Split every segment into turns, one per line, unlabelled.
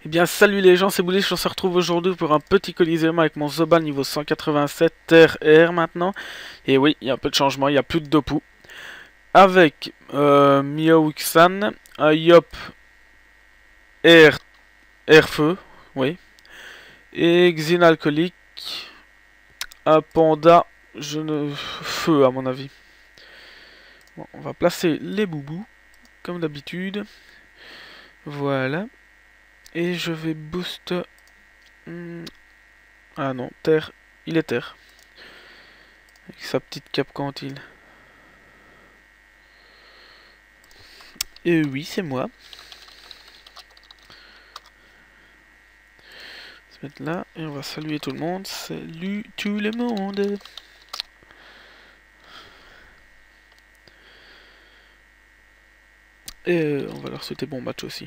Eh bien salut les gens, c'est Boulish, on se retrouve aujourd'hui pour un petit coliséum avec mon Zobal niveau 187 Terre Air maintenant. Et oui, il y a un peu de changement, il n'y a plus de Dopu. Avec Miaoxan, un Yop Air, Air Feu, oui. Et Xynalcoolique, un Panda, Feu à mon avis. Bon, on va placer les boubous, comme d'habitude. Voilà. Et je vais boost... Ah non, Terre, il est Terre. Avec sa petite cape cantine. Et oui, c'est moi. On va se mettre là et on va saluer tout le monde. Salut tout le monde. Et on va leur souhaiter bon match aussi.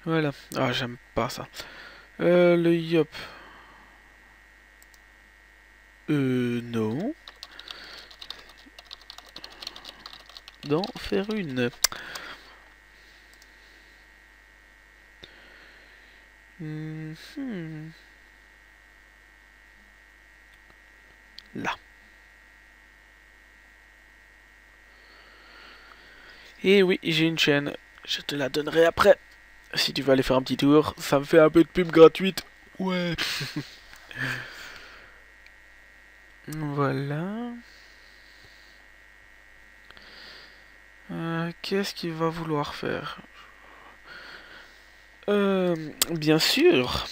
Voilà. Ah, j'aime pas ça. Le Yop. Non. D'en faire une. Là. Et oui, j'ai une chaîne. Je te la donnerai après. Si tu veux aller faire un petit tour, ça me fait un peu de pub gratuite. Ouais. Voilà. Qu'est-ce qu'il va vouloir faire? Bien sûr.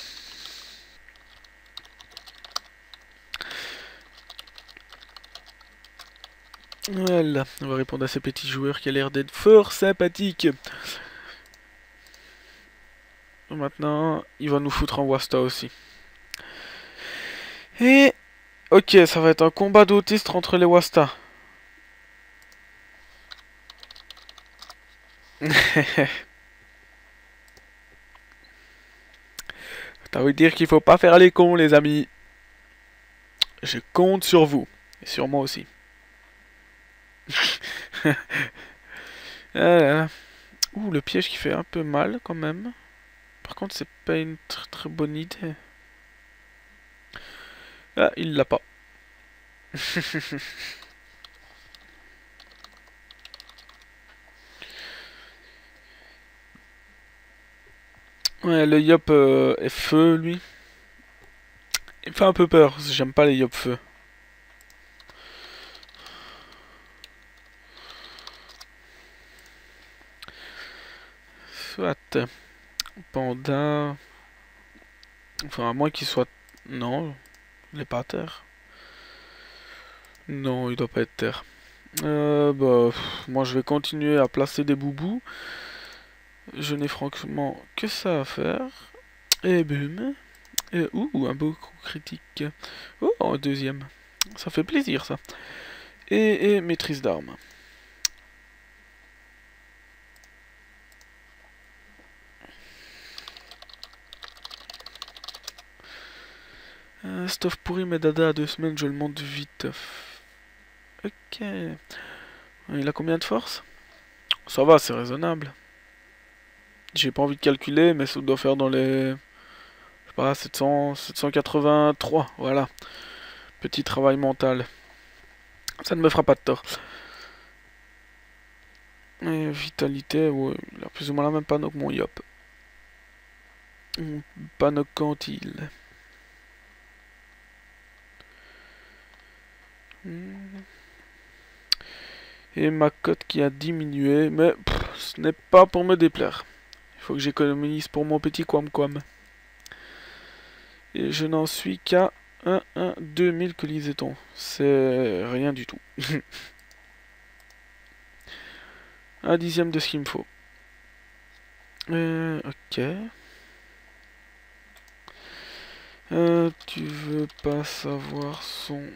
Voilà, on va répondre à ce petit joueur qui a l'air d'être fort sympathique. Maintenant, il va nous foutre en Wasta aussi. Et... Ok, ça va être un combat d'autistes entre les Wasta. T'as envie de dire qu'il faut pas faire les cons, les amis. Je compte sur vous. Et sur moi aussi. Ouh, le piège qui fait un peu mal quand même. Par contre, c'est pas une très bonne idée. Ah, il l'a pas. Ouais, le Yop est feu, lui. Il me fait un peu peur, j'aime pas les Yop feu. Soit. Panda. Enfin, à moins qu'il soit... Non, il est pas à terre. Non, il doit pas être terre. Moi je vais continuer à placer des boubous. Je n'ai franchement que ça à faire. Et boum. Et, ouh, un beau coup critique. Oh, un deuxième. Ça fait plaisir ça. Et maîtrise d'armes. Stuff pourri, mais dada à 2 semaines, je le monte vite. Ok. Il a combien de force? Ça va, c'est raisonnable. J'ai pas envie de calculer, mais ça doit faire dans les... Je sais pas, 700, 783, voilà. Petit travail mental. Ça ne me fera pas de tort. Et vitalité, ouais, il a plus ou moins la même panneau que mon Yop. Panneau quantile. Et ma cote qui a diminué, mais ce n'est pas pour me déplaire. Il faut que j'économise pour mon petit quam-quam. Et je n'en suis qu'à 2000 que lisait-on. C'est rien du tout. Un dixième de ce qu'il me faut. Ok. Tu veux pas savoir son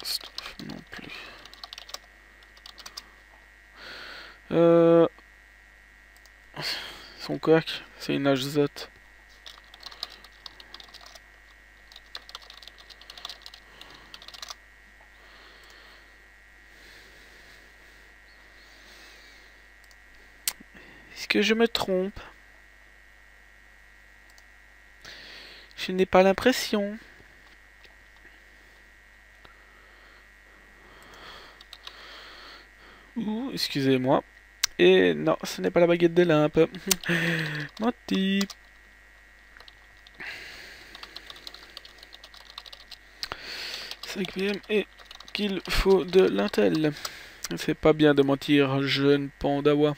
stuff non plus. Son coq, c'est une HZ. Est-ce que je me trompe? Je n'ai pas l'impression. Ouh, excusez-moi. Et non, ce n'est pas la baguette des limpes. Menti. PM et qu'il faut de l'intel. C'est pas bien de mentir, jeune pandawa.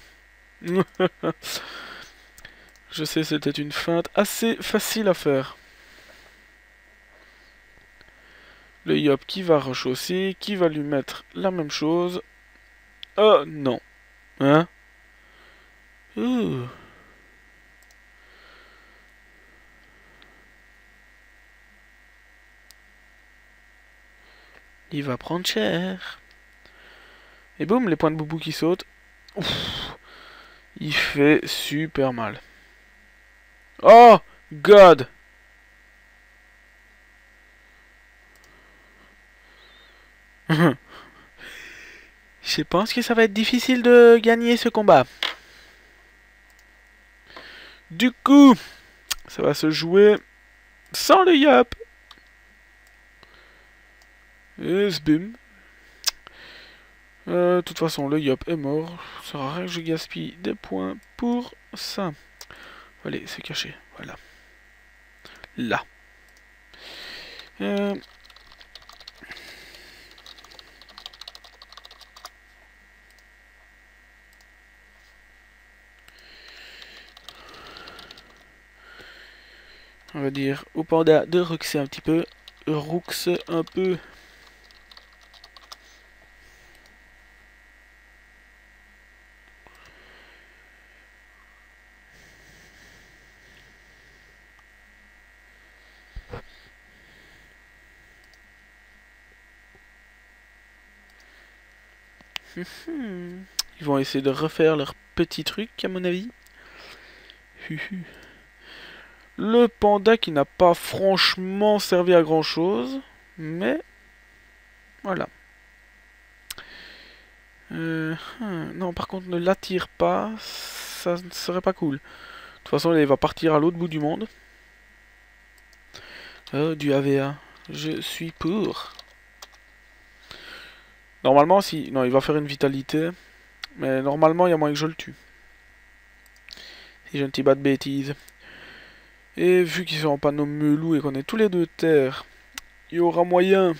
Je sais, c'était une feinte assez facile à faire. Le Yop qui va rechausser, qui va lui mettre la même chose. Oh non. Hein? Ouh. Il va prendre cher. Et boum, les points de boubou qui sautent. Ouf. Il fait super mal. Oh God. Je pense que ça va être difficile de gagner ce combat. Du coup, ça va se jouer sans le Yop. Et bim. De toute façon, le Yop est mort. Ça sert à rien que je gaspille des points pour ça. Allez, c'est caché. Voilà. Là. On va dire au panda de ruxer un petit peu. Roux un peu. Ils vont essayer de refaire leur petit truc, à mon avis. Le panda qui n'a pas franchement servi à grand chose. Mais voilà. Non, par contre, ne l'attire pas. Ça ne serait pas cool. De toute façon, il va partir à l'autre bout du monde. Oh, du AVA. Je suis pour. Normalement, si... Non, il va faire une vitalité. Mais normalement, il y a moyen que je le tue. Si je ne dis pas de bêtises. Et vu qu'ils sont en panneau melou et qu'on est tous les deux terre, il y aura moyen.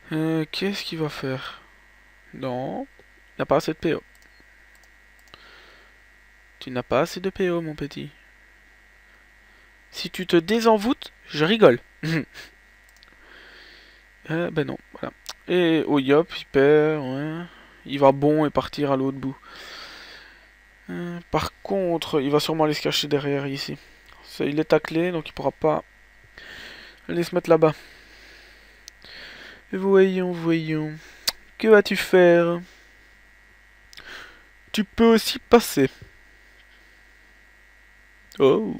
Qu'est-ce qu'il va faire? Non. Il n'a pas assez de PO. Tu n'as pas assez de PO, mon petit. Si tu te désenvoûtes, je rigole. Ben non, voilà. Et au Yop, il perd, ouais. Il va bon et partir à l'autre bout. Par contre, il va sûrement aller se cacher derrière ici. Ça, il est taclé, donc il pourra pas aller se mettre là-bas. Voyons, voyons. Que vas-tu faire? Tu peux aussi passer. Oh,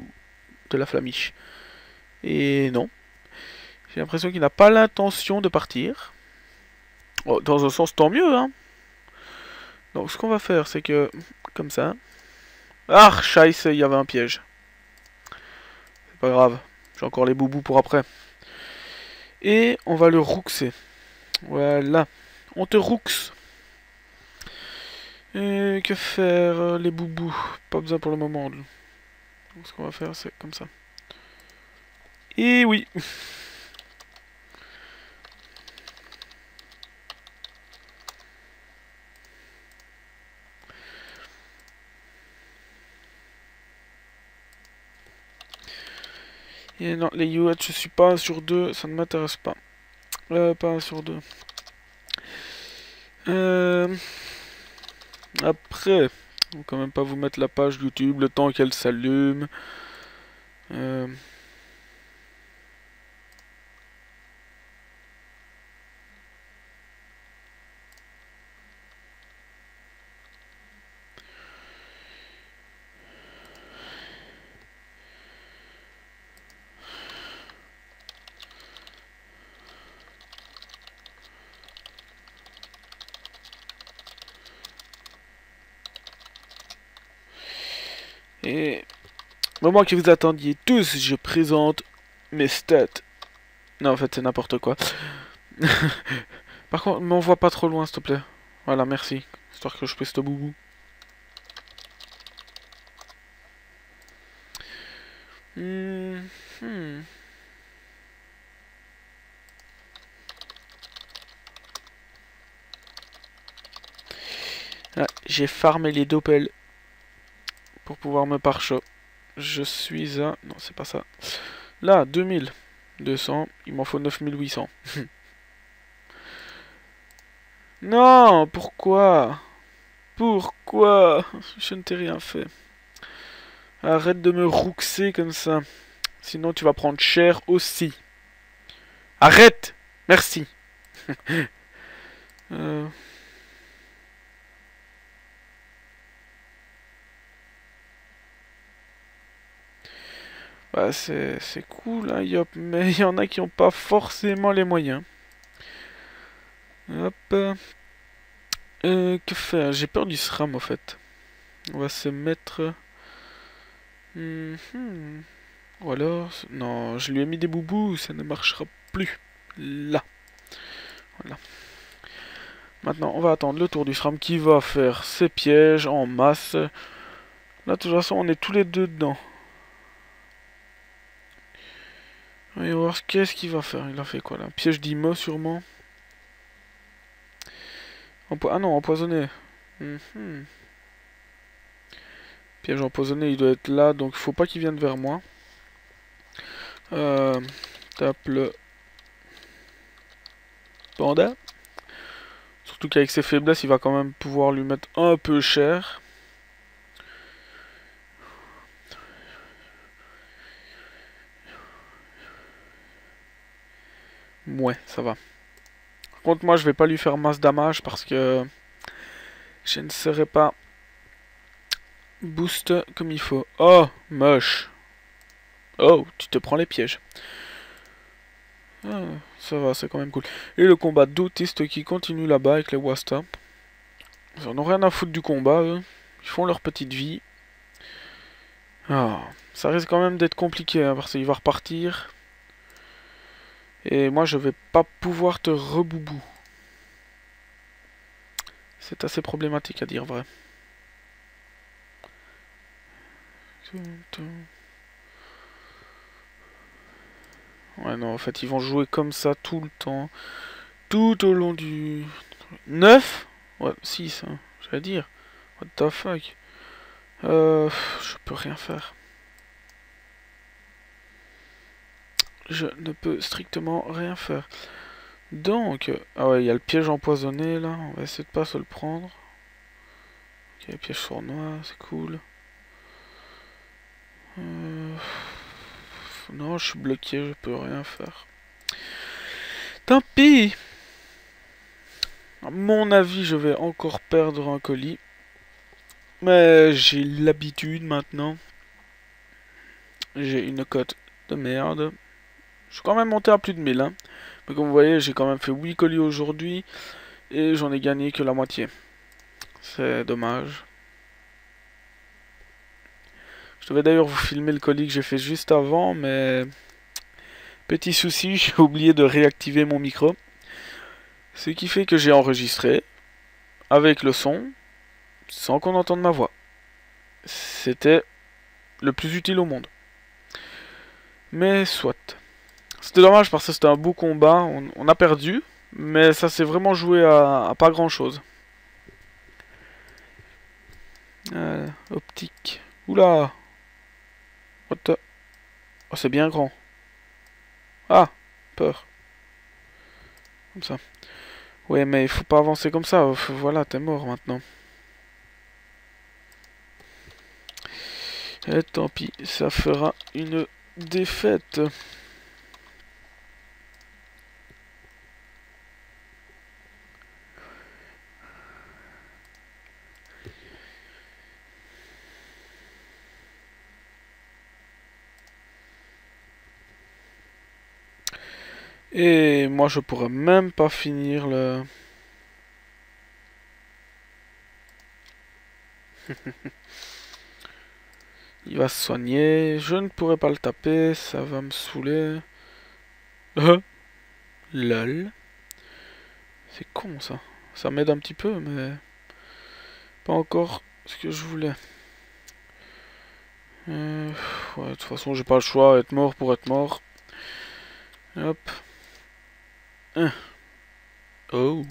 de la flamiche. Et non. J'ai l'impression qu'il n'a pas l'intention de partir. Oh, dans un sens, tant mieux, hein. Donc, ce qu'on va faire, c'est que... Comme ça. Ah, scheisse, il y avait un piège. C'est pas grave. J'ai encore les boubous pour après. Et on va le rouxer. Voilà. On te roux. Et que faire, les boubous? Pas besoin pour le moment. Donc, ce qu'on va faire, c'est comme ça. Et oui. Et non, les UH, je suis pas 1 sur 2, ça ne m'intéresse pas. Pas 1 sur 2. Après, on va quand même pas vous mettre la page YouTube le temps qu'elle s'allume. Et Moment que vous attendiez tous, je présente mes stats. Non, en fait, c'est n'importe quoi. Par contre, m'envoie pas trop loin, s'il te plaît. Voilà, merci. Histoire que je puisse te boubou. Ah, j'ai farmé les doppels pour pouvoir me pare-choc. Je suis à... Non, c'est pas ça. Là, 2200. Il m'en faut 9800. Non, pourquoi? Pourquoi? Je ne t'ai rien fait. Arrête de me rouxer comme ça. Sinon, tu vas prendre cher aussi. Arrête! Merci. Bah, c'est cool, hein, Yop, mais il y en a qui n'ont pas forcément les moyens. Hop. Que faire? J'ai peur du SRAM, en fait. On va se mettre... Ou alors... Non, je lui ai mis des boubous, ça ne marchera plus. Là. Voilà. Maintenant, on va attendre le tour du SRAM qui va faire ses pièges en masse. Là, de toute façon, on est tous les deux dedans. On va voir qu'est-ce qu'il va faire. Il a fait quoi là? Piège d'IMO sûrement. Ah non, empoisonné. Piège empoisonné, il doit être là, donc il faut pas qu'il vienne vers moi. Tape le panda. Surtout qu'avec ses faiblesses, il va quand même pouvoir lui mettre un peu cher. Ouais, ça va. Par contre, moi, je vais pas lui faire masse damage parce que je ne serai pas boost comme il faut. Oh, moche. Oh, tu te prends les pièges. Ah, ça va, c'est quand même cool. Et le combat d'autistes qui continue là-bas avec les Wasta. Ils en ont rien à foutre du combat, eux. Ils font leur petite vie. Ah, ça risque quand même d'être compliqué, hein, parce qu'il va repartir. Et moi, je vais pas pouvoir te reboubou. C'est assez problématique à dire vrai. Ouais, non, en fait, ils vont jouer comme ça tout le temps. Tout au long du... 9? Ouais, 6, hein, j'allais dire. What the fuck? Je peux rien faire. Je ne peux strictement rien faire. Donc... Ah ouais, il y a le piège empoisonné, là. On va essayer de pas se le prendre. Ok, piège sournois, c'est cool. Non, je suis bloqué, je peux rien faire. Tant pis! À mon avis, je vais encore perdre un colis. Mais j'ai l'habitude maintenant. J'ai une cote de merde. Je suis quand même monté à plus de 1000. Hein. Mais comme vous voyez, j'ai quand même fait 8 colis aujourd'hui. Et j'en ai gagné que la moitié. C'est dommage. Je devais d'ailleurs vous filmer le colis que j'ai fait juste avant. Mais... Petit souci, j'ai oublié de réactiver mon micro. Ce qui fait que j'ai enregistré. Avec le son. Sans qu'on entende ma voix. C'était le plus utile au monde. Mais soit. C'était dommage parce que c'était un beau combat. On a perdu. Mais ça s'est vraiment joué à pas grand chose. Optique. Oula. What the... Oh, c'est bien grand. Ah, peur. Comme ça. Ouais, mais il faut pas avancer comme ça. Voilà, t'es mort maintenant. Et tant pis, ça fera une défaite. Et moi, je pourrais même pas finir le... Il va se soigner. Je ne pourrai pas le taper. Ça va me saouler. Lol. C'est con ça. Ça m'aide un petit peu, mais pas encore ce que je voulais. Ouais, de toute façon, j'ai pas le choix. Être mort pour être mort. Hop. Oh.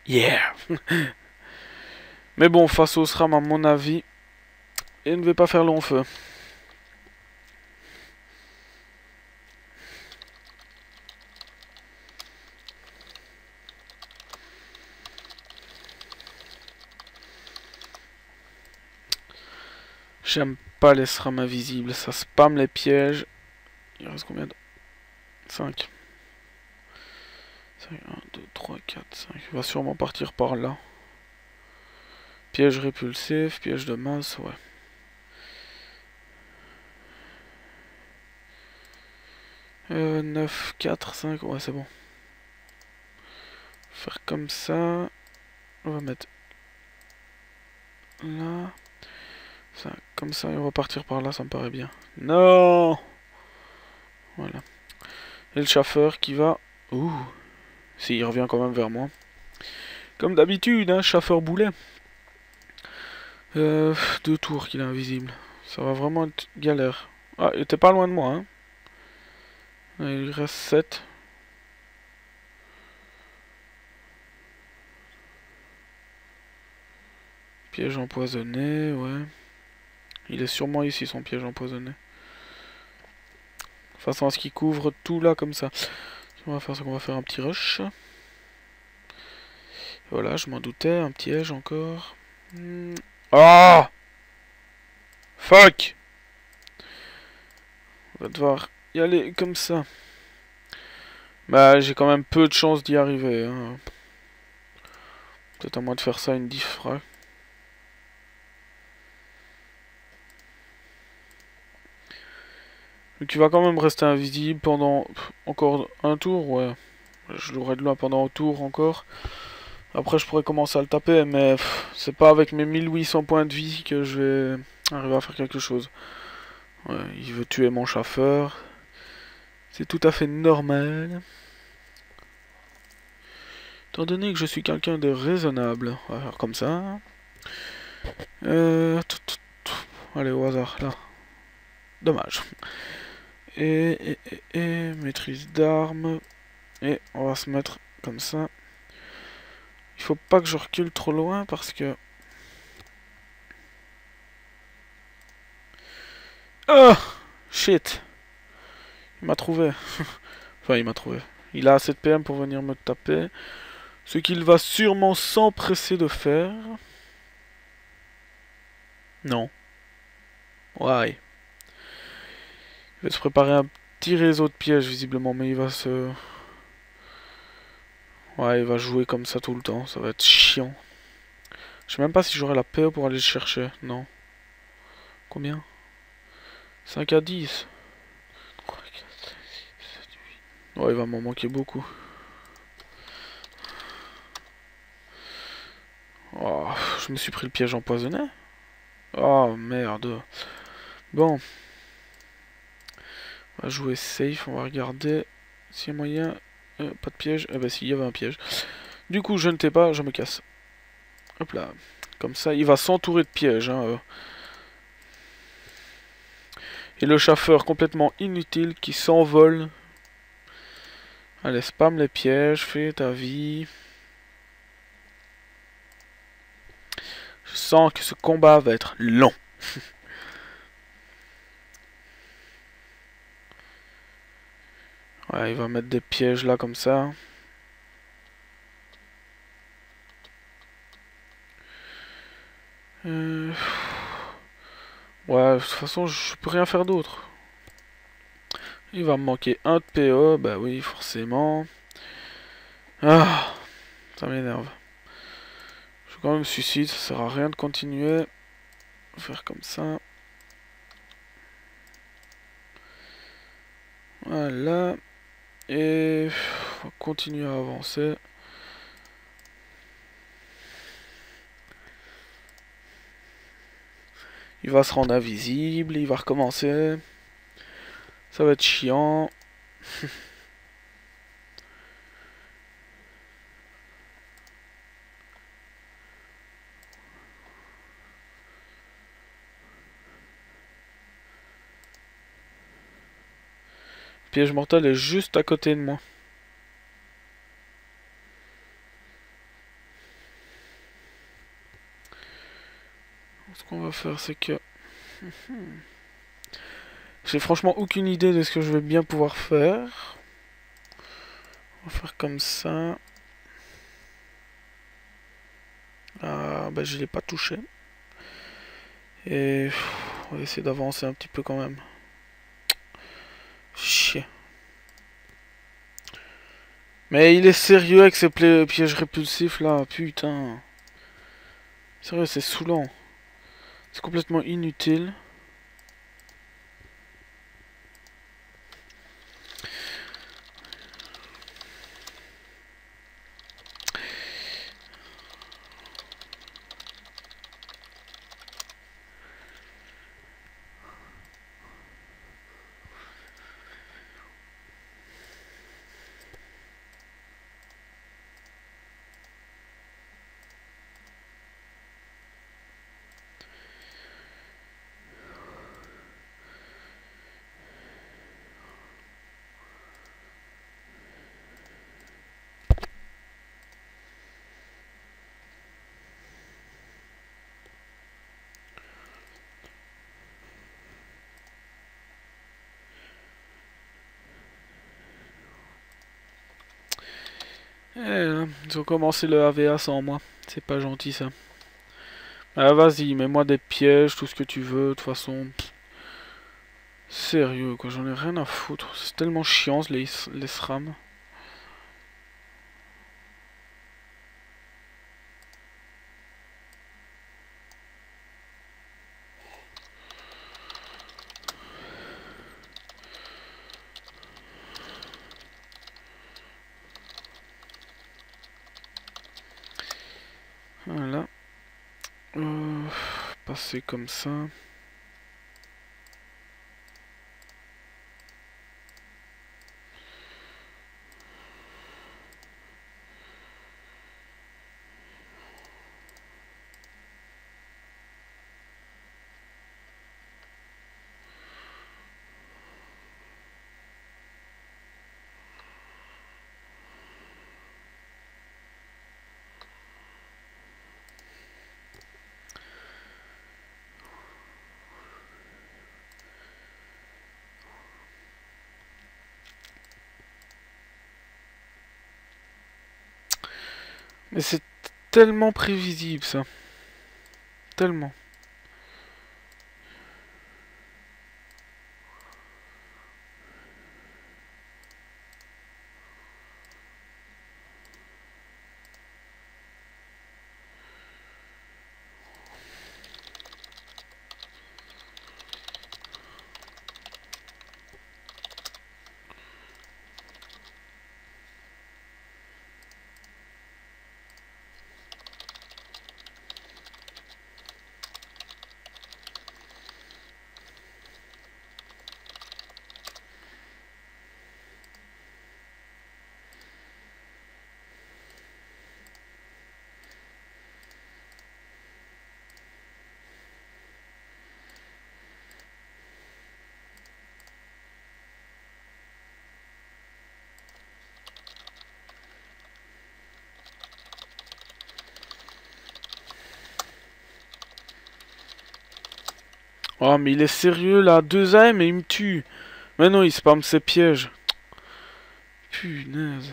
Yeah. Mais bon, face au SRAM, à mon avis, il ne va pas faire long feu. J'aime pas les SRAM invisibles, ça spam les pièges. Il reste combien de... 5. 1, 2, 3, 4, 5. Il va sûrement partir par là. Piège répulsif, piège de masse, ouais. Euh, 9, 4, 5, ouais c'est bon. Faire comme ça. On va mettre là. Ça, comme ça, et on va partir par là, ça me paraît bien. Non. Voilà. Et le chauffeur qui va... Ouh. Si, il revient quand même vers moi. Comme d'habitude, hein, chauffeur boulet. 2 tours qu'il est invisible. Ça va vraiment être galère. Ah, il était pas loin de moi, hein. Il reste 7. Piège empoisonné, ouais. Il est sûrement ici, son piège empoisonné. De façon à ce qu'il couvre tout là, comme ça. On va faire ça, qu'on va faire un petit rush. Voilà, je m'en doutais, un piège encore. Ah! Fuck! On va devoir y aller comme ça. Bah, j'ai quand même peu de chance d'y arriver. Hein. Peut-être à moi de faire ça une diff. Donc tu vas quand même rester invisible pendant encore un tour, ouais. Je l'aurai de loin pendant un tour encore. Après je pourrais commencer à le taper, mais c'est pas avec mes 1800 points de vie que je vais arriver à faire quelque chose. Ouais, il veut tuer mon chauffeur. C'est tout à fait normal. Étant donné que je suis quelqu'un de raisonnable. On va faire comme ça. Allez, au hasard, là. Dommage. Et maîtrise d'armes. Et on va se mettre comme ça. Il faut pas que je recule trop loin parce que... Oh! Shit! Il m'a trouvé. Enfin, il m'a trouvé. Il a assez de PM pour venir me taper. Ce qu'il va sûrement s'empresser de faire. Non. Ouais. Il va se préparer un petit réseau de pièges, visiblement, mais il va se... Ouais, il va jouer comme ça tout le temps. Ça va être chiant. Je sais même pas si j'aurai la PE pour aller le chercher. Non. Combien? 5 à 10. Ouais, il va m'en manquer beaucoup. Oh, je me suis pris le piège empoisonné. Oh, merde. Bon. On va jouer safe, on va regarder s'il y a moyen. Pas de piège. Eh ben si, il y avait un piège. Du coup, je ne t'ai pas, je me casse. Hop là. Comme ça, il va s'entourer de pièges. Hein. Et le chauffeur complètement inutile qui s'envole. Allez, spam les pièges, fais ta vie. Je sens que ce combat va être long. Ouais, il va mettre des pièges là comme ça. Ouais, de toute façon, je peux rien faire d'autre. Il va me manquer un de PO, bah oui, forcément. Ah, ça m'énerve. Je vais quand même me suicide, ça sert à rien de continuer. Faire comme ça. Voilà. Et on va continuer à avancer. Il va se rendre invisible, il va recommencer. Ça va être chiant. Piège mortel est juste à côté de moi. Ce qu'on va faire, c'est que... J'ai franchement aucune idée de ce que je vais bien pouvoir faire. On va faire comme ça. Ah, bah je l'ai pas touché. Et... on va essayer d'avancer un petit peu quand même. Chier. Mais il est sérieux avec ses pièges répulsifs là, putain. Sérieux, c'est saoulant. C'est complètement inutile. Ils ont commencé le AVA sans moi. C'est pas gentil ça. Ah vas-y, mets-moi des pièges, tout ce que tu veux, de toute façon. Sérieux quoi, j'en ai rien à foutre. C'est tellement chiant les SRAM. Voilà. Passer comme ça. Mais c'est tellement prévisible ça. Tellement. Oh mais il est sérieux là, 2 AM et il me tue. Mais non, il spamme ses pièges. Punaise.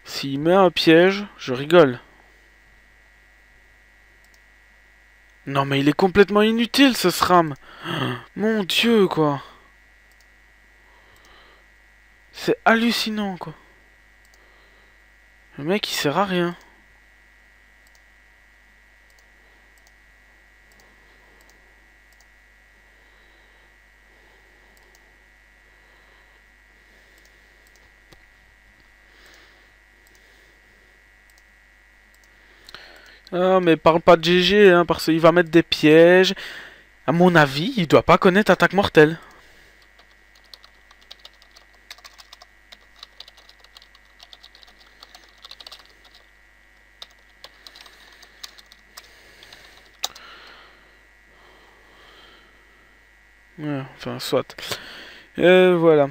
S'il met un piège, je rigole. Non mais il est complètement inutile ce SRAM. Mon dieu quoi. C'est hallucinant, quoi. Le mec, il sert à rien. Ah, mais parle pas de GG, hein, parce qu'il va mettre des pièges. À mon avis, il doit pas connaître Attaque Mortelle. Ouais, enfin, soit. Voilà.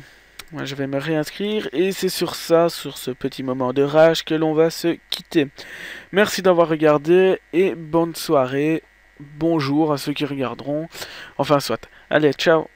Moi, je vais me réinscrire. Et c'est sur ça, sur ce petit moment de rage, que l'on va se quitter. Merci d'avoir regardé et bonne soirée. Bonjour à ceux qui regarderont. Enfin, soit. Allez, ciao.